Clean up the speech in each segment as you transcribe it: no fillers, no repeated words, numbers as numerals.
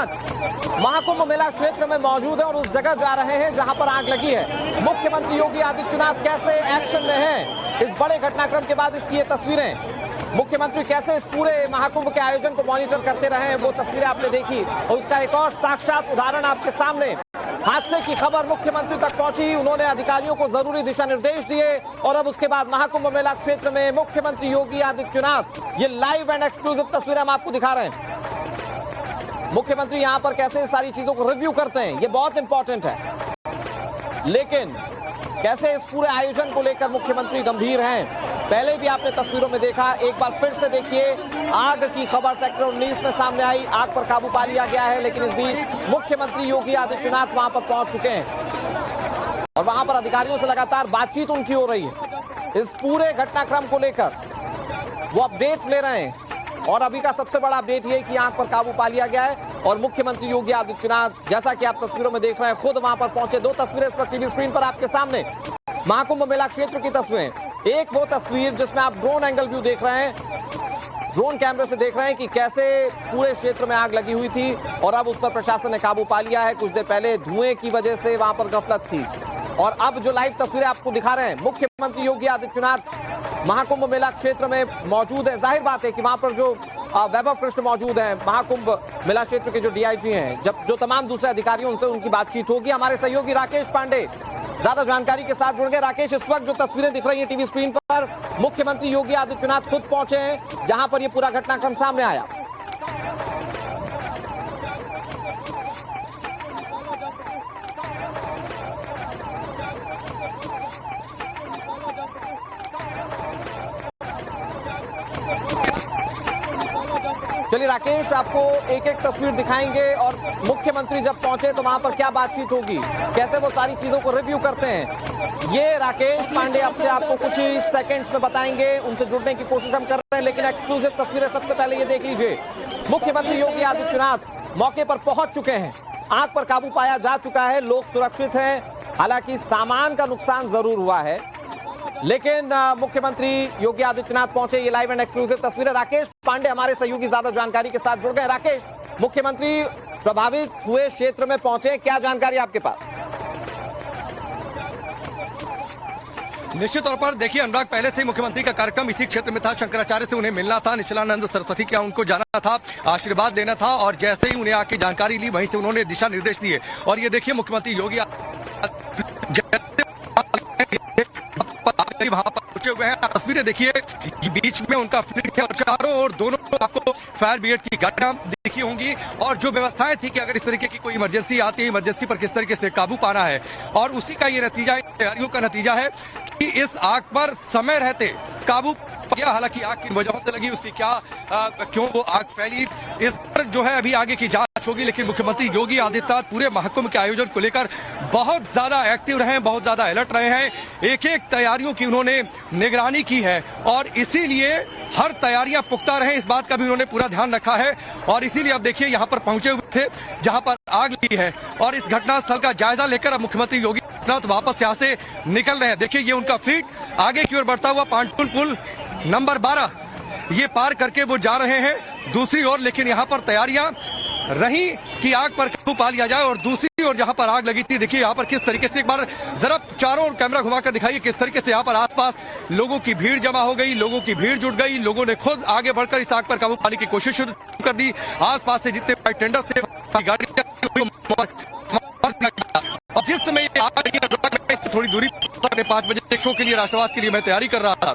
आदित्यनाथ महाकुंभ मेला क्षेत्र में मौजूद है और उस जगह जा रहे हैं जहां पर आग लगी है। मुख्यमंत्री योगी आदित्यनाथ कैसे एक्शन में हैं इस बड़े घटनाक्रम के बाद इसकी ये तस्वीरें। मुख्यमंत्री कैसे इस पूरे महाकुंभ के आयोजन को मॉनिटर करते रहे हैं वो तस्वीरें आपने देखी और उसका एक और साक्षात उदाहरण आपके सामने। हादसे की खबर मुख्यमंत्री तक पहुंची, उन्होंने अधिकारियों को जरूरी दिशा निर्देश दिए और अब उसके बाद महाकुंभ मेला क्षेत्र में मुख्यमंत्री योगी आदित्यनाथ, ये लाइव एंड एक्सक्लूसिव तस्वीरें हम आपको दिखा रहे हैं। मुख्यमंत्री यहां पर कैसे सारी चीजों को रिव्यू करते हैं ये बहुत इंपॉर्टेंट है, लेकिन कैसे इस पूरे आयोजन को लेकर मुख्यमंत्री गंभीर हैं पहले भी आपने तस्वीरों में देखा। एक बार फिर से देखिए, आग की खबर सेक्टर 19 में सामने आई, आग पर काबू पा लिया गया है, लेकिन इस बीच मुख्यमंत्री योगी आदित्यनाथ वहां पर पहुंच चुके हैं और वहां पर अधिकारियों से लगातार बातचीत उनकी हो रही है। इस पूरे घटनाक्रम को लेकर वो अपडेट ले रहे हैं और अभी का सबसे बड़ा अपडेट ये कि आग पर काबू पा लिया गया है और मुख्यमंत्री योगी आदित्यनाथ जैसा कि आप तस्वीरों में देख रहे हैं खुद वहां पर पहुंचे। दो तस्वीरें इस पर टीवी स्क्रीन पर आपके सामने महाकुंभ मेला क्षेत्र की तस्वीरें। एक वो तस्वीर जिसमें आप ड्रोन एंगल व्यू देख रहे हैं, ड्रोन कैमरे से देख रहे हैं कि कैसे पूरे क्षेत्र में आग लगी हुई थी और अब उस पर प्रशासन ने काबू पा लिया है। कुछ देर पहले धुएं की वजह से वहां पर गफलत थी और अब जो लाइव तस्वीरें आपको दिखा रहे हैं, मुख्यमंत्री योगी आदित्यनाथ महाकुंभ मेला क्षेत्र में मौजूद है। जाहिर बात है कि वहां पर जो वैभव कृष्ण मौजूद हैं, महाकुंभ मेला क्षेत्र के जो डीआईजी हैं, जब जो तमाम दूसरे अधिकारियों उनसे उनकी बातचीत होगी। हमारे सहयोगी राकेश पांडे ज्यादा जानकारी के साथ जुड़ गए। राकेश, इस वक्त जो तस्वीरें दिख रही हैं टीवी स्क्रीन पर, मुख्यमंत्री योगी आदित्यनाथ खुद पहुंचे हैं जहां पर यह पूरा घटनाक्रम सामने आया। चलिए राकेश, आपको एक एक तस्वीर दिखाएंगे और मुख्यमंत्री जब पहुंचे तो वहां पर क्या बातचीत होगी, कैसे वो सारी चीजों को रिव्यू करते हैं, ये राकेश पांडे आपसे आपको कुछ ही सेकंड्स में बताएंगे। उनसे जुड़ने की कोशिश हम कर रहे हैं, लेकिन एक्सक्लूसिव तस्वीरें सबसे पहले ये देख लीजिए। मुख्यमंत्री योगी आदित्यनाथ मौके पर पहुंच चुके हैं, आग पर काबू पाया जा चुका है, लोग सुरक्षित हैं। हालांकि सामान का नुकसान जरूर हुआ है, लेकिन मुख्यमंत्री योगी आदित्यनाथ पहुंचे। ये लाइव एंड एक्सक्लूसिव तस्वीरें। राकेश पांडे हमारे सहयोगी ज्यादा जानकारी के साथ जुड़ गए। राकेश, मुख्यमंत्री प्रभावित हुए क्षेत्र में पहुंचे, क्या जानकारी आपके पास? निश्चित तौर पर देखिए अनुराग, पहले से ही मुख्यमंत्री का कार्यक्रम इसी क्षेत्र में था। शंकराचार्य से उन्हें मिलना था, निश्चलानंद सरस्वती का उनको जाना था, आशीर्वाद लेना था और जैसे ही उन्हें आके जानकारी ली वहीं से उन्होंने दिशा निर्देश दिए। और ये देखिए मुख्यमंत्री योगी वहां पर पहुंचे हुए हैं, तस्वीरें देखिए, बीच में उनका फ्लीट है और चारों ओर दोनों आपको फायर ब्रिगेड की गाड़ियां दिखी होंगी और जो व्यवस्थाएं थी कि अगर इस तरीके की कोई इमरजेंसी आती है, इमरजेंसी पर किस तरीके से काबू पाना है। और उसी का ये नतीजा, तैयारियों का नतीजा है कि इस आग पर समय रहते काबू पाया। हालांकि आग किन वजहों से लगी, उसकी क्या क्यों वो आग फैली, इस पर जो है अभी आगे की जांच होगी। लेकिन मुख्यमंत्री योगी आदित्यनाथ पूरे महाकुंभ के आयोजन को लेकर बहुत ज्यादा एक्टिव रहे हैं, बहुत ज्यादा अलर्ट रहे हैं। एक एक तैयारियों की उन्होंने निगरानी की है और इसीलिए हर तैयारियां पुख्ता रहे, इस बात का भी उन्होंने पूरा ध्यान रखा है। और इसीलिए अब देखिए यहाँ पर पहुंचे हुए थे जहां पर आग लगी है और इस घटनास्थल का जायजा लेकर अब मुख्यमंत्री योगी आदित्यनाथ वापस यहाँ से निकल रहे हैं। देखिए ये उनका फ्लीट आगे की ओर बढ़ता हुआ पांटून पुल नंबर 12 ये पार करके वो जा रहे हैं दूसरी ओर। लेकिन यहाँ पर तैयारियां रही कि आग पर काबू पा लिया जाए और दूसरी ओर जहां पर आग लगी थी, देखिए यहाँ पर किस तरीके से, एक बार जरा चारों ओर कैमरा घुमाकर दिखाइए किस तरीके से यहाँ पर आसपास लोगों की भीड़ जमा हो गई, लोगों की भीड़ जुट गई, लोगों ने खुद आगे बढ़कर इस आग पर काबू पाने की कोशिश शुरू कर दी। आसपास से जितने टेंडर थे, और जिस समय थोड़ी दूरी 5 बजे शो के लिए, राष्ट्रवाद के लिए मैं तैयारी कर रहा था,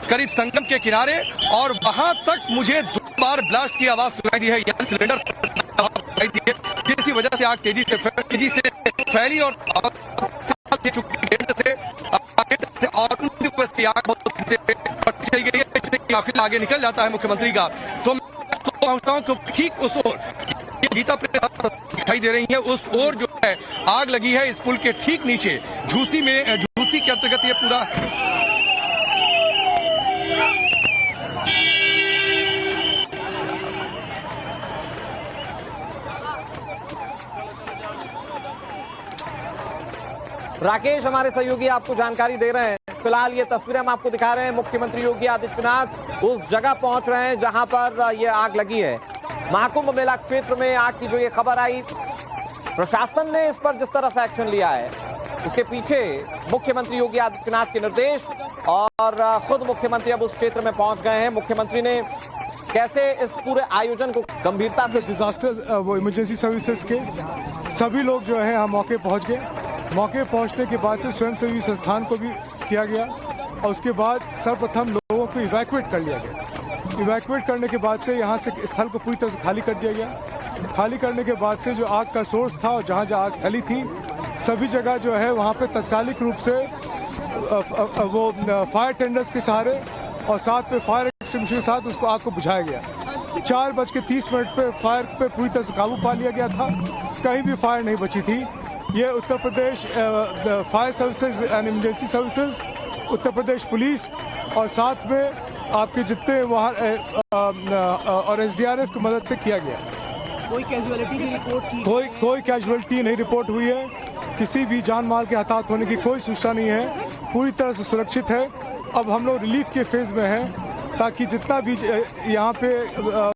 करीब संगम के किनारे, और वहां तक मुझे 2 बार ब्लास्ट की आवाज सुनाई दी है, यानी सिलेंडर सुनाई दी है, जिसकी वजह से आग तेजी से फैली और और चली गई है। काफी आगे निकल जाता है मुख्यमंत्री का, तो मैं पहुंचता हूँ ठीक उस ओर गीता दिखाई दे रही है, उस ओर जो है आग लगी है इस पुल के ठीक नीचे, झूसी में, झूसी के अंतर्गत ये पूरा राकेश हमारे सहयोगी आपको जानकारी दे रहे हैं। फिलहाल ये तस्वीरें हम आपको दिखा रहे हैं, मुख्यमंत्री योगी आदित्यनाथ उस जगह पहुंच रहे हैं जहां पर ये आग लगी है महाकुंभ मेला क्षेत्र में आग की जो ये खबर आई, प्रशासन ने इस पर जिस तरह से एक्शन लिया है, उसके पीछे मुख्यमंत्री योगी आदित्यनाथ के निर्देश और खुद मुख्यमंत्री अब उस क्षेत्र में पहुंच गए हैं। मुख्यमंत्री ने कैसे इस पूरे आयोजन को गंभीरता से डिजास्टर वो इमरजेंसी सर्विसेज के सभी लोग जो है हम मौके पहुंच गए। मौके पहुंचने के बाद से स्वयंसेवी संस्थान को भी किया गया और उसके बाद सर्वप्रथम लोगों को इवैक्यूएट कर लिया गया। इवैक्यूएट करने के बाद से यहाँ से स्थल को पूरी तरह से खाली कर दिया गया। खाली करने के बाद से जो आग का सोर्स था और जहाँ जहाँ आग फैली थी सभी जगह जो है वहाँ पे तात्कालिक रूप से वो फायर टेंडर्स के सहारे और साथ में फायर एक्सटिंग्विशर के साथ उसको आग को बुझाया गया। 4:30 पे फायर पे पूरी तरह से काबू पा लिया गया था। कहीं भी फायर नहीं बची थी। ये Uttar Pradesh fire services and emergency services, Uttar Pradesh police और साथ में आपके जितने वहाँ और SDRF की मदद से किया गया। कोई कैजुअलिटी की रिपोर्ट की? कोई कैजुअलिटी नहीं रिपोर्ट हुई है। किसी भी जान माल के हताहत होने की कोई सूचना नहीं है। पूरी तरह से सुरक्षित है। अब हम लोग रिलीफ के फेज में हैं ताकि जितना भी यहाँ पे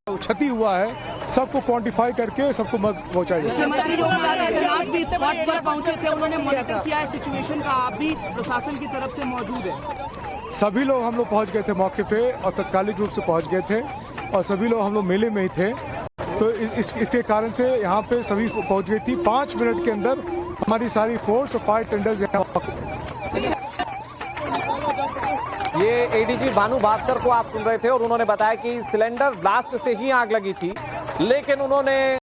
क्षति हुआ है सबको क्वांटिफाई करके सबको मदद पहुँचाई जाए। मुख्यमंत्री योगी आदित्यनाथ भी स्पॉट पर पहुंचे थे, उन्होंने मॉनिटर किया है सिचुएशन का। आप भी प्रशासन की तरफ से मौजूद है? सभी लोग हम लोग पहुँच गए थे मौके पे और तात्कालिक रूप से पहुँच गए थे और सभी लोग हम लोग मेले में ही थे, तो इसके कारण से यहाँ पे सभी पहुँच गई थी। 5 मिनट के अंदर हमारी सारी फोर्स और फायर टेंडर्स यहाँ। ये एडीजी भानु भास्कर को आप सुन रहे थे और उन्होंने बताया कि सिलेंडर ब्लास्ट से ही आग लगी थी, लेकिन उन्होंने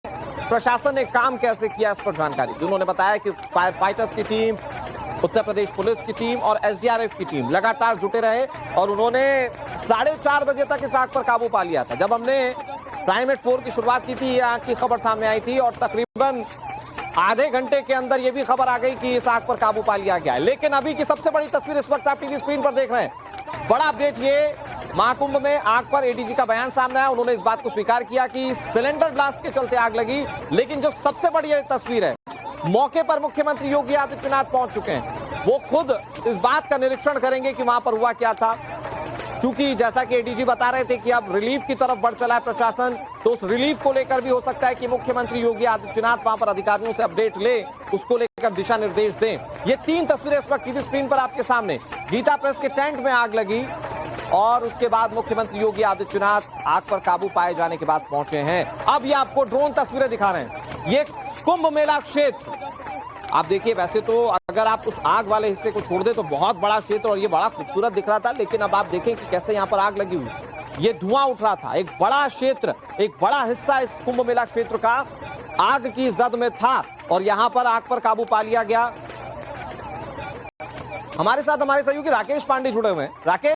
प्रशासन ने काम कैसे किया इस पर जानकारी दी। उन्होंने बताया कि फायर फाइटर्स की टीम, उत्तर प्रदेश पुलिस की टीम और SDRF की टीम लगातार जुटे रहे और उन्होंने 4:30 बजे तक इस आग पर काबू पा लिया था। जब हमने प्राइमेट 4 की शुरुआत की थी, ये आग की खबर सामने आई थी और तकरीबन आधे घंटे के अंदर ये भी खबर आ गई कि इस आग पर काबू पा लिया गया है। लेकिन अभी की सबसे बड़ी तस्वीर इस वक्त आप टीवी स्क्रीन पर देख रहे हैं। बड़ा अपडेट ये, महाकुंभ में आग पर एडीजी का बयान सामने आया। उन्होंने इस बात को स्वीकार किया कि सिलेंडर ब्लास्ट के चलते आग लगी, लेकिन जो सबसे बड़ी तस्वीर है, मौके पर मुख्यमंत्री योगी आदित्यनाथ पहुंच चुके हैं। वो खुद इस बात का निरीक्षण करेंगे कि वहां पर हुआ क्या था। क्योंकि जैसा कि एडीजी बता रहे थे कि अब रिलीफ की तरफ बढ़ चला है प्रशासन, तो उस रिलीफ को लेकर भी हो सकता है कि मुख्यमंत्री योगी आदित्यनाथ वहां पर अधिकारियों से अपडेट ले, उसको लेकर दिशा निर्देश दें। ये 3 तस्वीरें इस वक्त टीवी स्क्रीन पर आपके सामने। गीता प्रेस के टेंट में आग लगी और उसके बाद मुख्यमंत्री योगी आदित्यनाथ आग पर काबू पाए जाने के बाद पहुंचे हैं। अब ये आपको ड्रोन तस्वीरें दिखा रहे हैं। ये कुंभ मेला क्षेत्र आप देखिए, वैसे तो अगर आप उस आग वाले हिस्से को छोड़ दे तो बहुत बड़ा क्षेत्र और ये बड़ा खूबसूरत दिख रहा था, लेकिन अब आप देखें कि कैसे यहाँ पर आग लगी हुई, ये धुआं उठ रहा था। एक बड़ा क्षेत्र, एक बड़ा हिस्सा इस कुंभ मेला क्षेत्र का आग की जद में था और यहाँ पर आग पर काबू पा लिया गया। हमारे साथ हमारे सहयोगी राकेश पांडे जुड़े हुए हैं। राकेश,